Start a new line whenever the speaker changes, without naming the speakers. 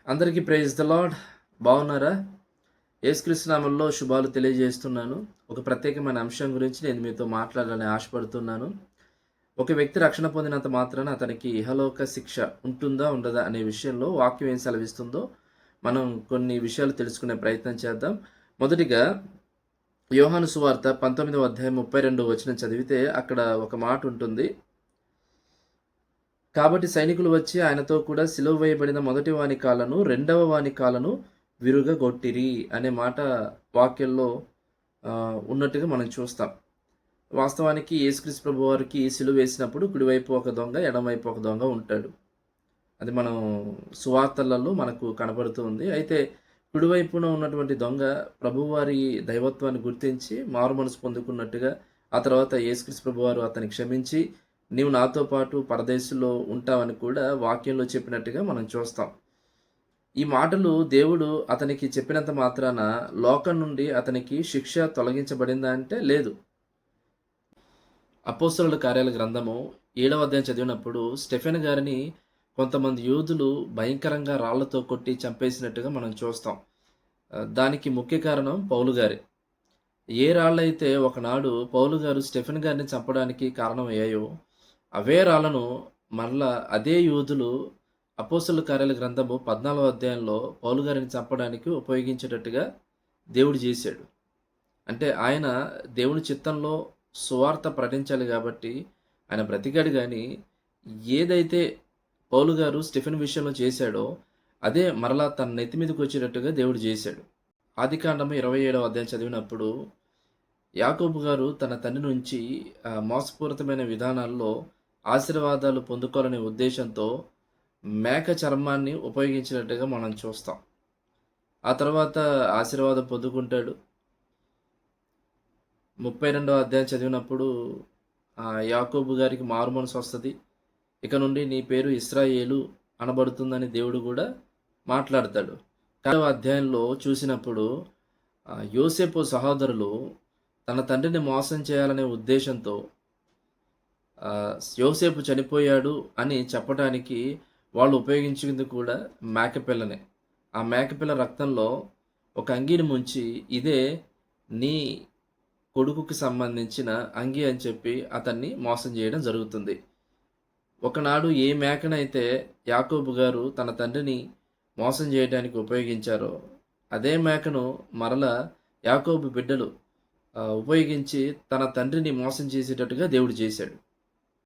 అందరికీ praise the lord. బాగున్నారా? యేసుక్రీస్తు నామములో శుభాలు తెలియజేస్తున్నాను. ఒక ప్రత్యేకమైన అంశం గురించి నేను మీతో మాట్లాడాలని ఆశపడుతున్నాను. ఒక వ్యక్తి రక్షణ పొందినంత మాత్రాన అతనికి ఇహలోక శిక్ష ఉంటుందా? ఉండదా? అనే విషయంలో వాక్యం ఏం సెలవిస్తుందో మనం కొన్ని విషయాలు తెలుసుకునే ప్రయత్నం చేద్దాం. మొదటిగా యోహాను సువార్త 19వ అధ్యాయం 32వ వచనం చదివితే అక్కడ ఒక మాట ఉంటుంది. కాబట్టి సైనికులు వచ్చి ఆయనతో కూడా సిలువ వేయబడిన మొదటి వాని కాళ్ళను, రెండవ వాని కాళ్ళను విరుగగొట్టిరి అనే మాట వాక్యంలో ఉన్నట్టుగా మనం చూస్తాం. వాస్తవానికి యేసుక్రీస్తు ప్రభువారికి సిలువ వేసినప్పుడు కుడివైపు ఒక దొంగ, ఎడమవైపు ఒక దొంగ ఉంటాడు. అది మనం సువార్తలలో మనకు కనబడుతూ ఉంది. అయితే కుడివైపున ఉన్నటువంటి దొంగ ప్రభువారి దైవత్వాన్ని గుర్తించి మారుమనసు పొందుకున్నట్టుగా ఆ తర్వాత యేసుక్రీస్తు ప్రభువారు అతన్ని క్షమించి నీవు నాతో పాటు పరదేశంలో ఉంటావని కూడా వాక్యంలో చెప్పినట్టుగా మనం చూస్తాం. ఈ మాటలు దేవుడు అతనికి చెప్పినంత మాత్రాన లోకం నుండి అతనికి శిక్ష తొలగించబడిందా అంటే లేదు. అపోస్తలుల కార్యాల గ్రంథము 7వ అధ్యాయం చదివినప్పుడు స్టెఫెన్ గారిని కొంతమంది యూదులు భయంకరంగా రాళ్లతో కొట్టి చంపేసినట్టుగా మనం చూస్తాం. దానికి ముఖ్య కారణం పౌలు గారే. ఏ రాళ్ళైతే ఒకనాడు పౌలు గారు స్టెఫెన్ గారిని చంపడానికి కారణమయ్యాయో అవే రాళ్లను మరలా అదే యూదులు అపోస్తలుల కార్యాల గ్రంథము 14వ అధ్యాయంలో పౌలు గారిని చంపడానికి ఉపయోగించేటట్టుగా దేవుడు చేశాడు. అంటే ఆయన దేవుని చిత్తంలో సువార్త ప్రకటించాలి కాబట్టి ఆయన బ్రతికాడు. కానీ ఏదైతే పౌలు గారు స్టెఫెన్ విషయంలో చేశాడో అదే మరలా తన నెత్తి మీదకి వచ్చేటట్టుగా దేవుడు చేశాడు. ఆదికాండము 27వ అధ్యాయం చదివినప్పుడు యాకోబు గారు తన తండ్రి నుంచి మోసపూరితమైన విధానాల్లో ఆశీర్వాదాలు పొందుకోవాలనే ఉద్దేశంతో మేక చర్మాన్ని ఉపయోగించినట్టుగా మనం చూస్తాం. ఆ తర్వాత ఆశీర్వాదం పొందుకుంటాడు. 32వ అధ్యాయం చదివినప్పుడు యాకోబు గారికి మారు మనసు వస్తుంది. ఇక నుండి నీ పేరు ఇశ్రాయేలు అనబడుతుందని దేవుడు కూడా మాట్లాడతాడు. 2వ అధ్యాయంలో చూసినప్పుడు యోసేపు సహోదరులు తన తండ్రిని మోసం చేయాలనే ఉద్దేశంతో యోసేపు చనిపోయాడు అని చెప్పడానికి వాళ్ళు ఉపయోగించింది కూడా మేకపిల్లనే. ఆ మేకపిల్ల రక్తంలో ఒక అంగీని ముంచి ఇదే నీ కొడుకుకి సంబంధించిన అంగీ అని చెప్పి అతన్ని మోసం చేయడం జరుగుతుంది. ఒకనాడు ఏ మేకనైతే యాకోబు గారు తన తండ్రిని మోసం చేయడానికి ఉపయోగించారో అదే మేకను మరలా యాకోబు బిడ్డలు ఉపయోగించి తన తండ్రిని మోసం చేసేటట్టుగా దేవుడు చేశాడు.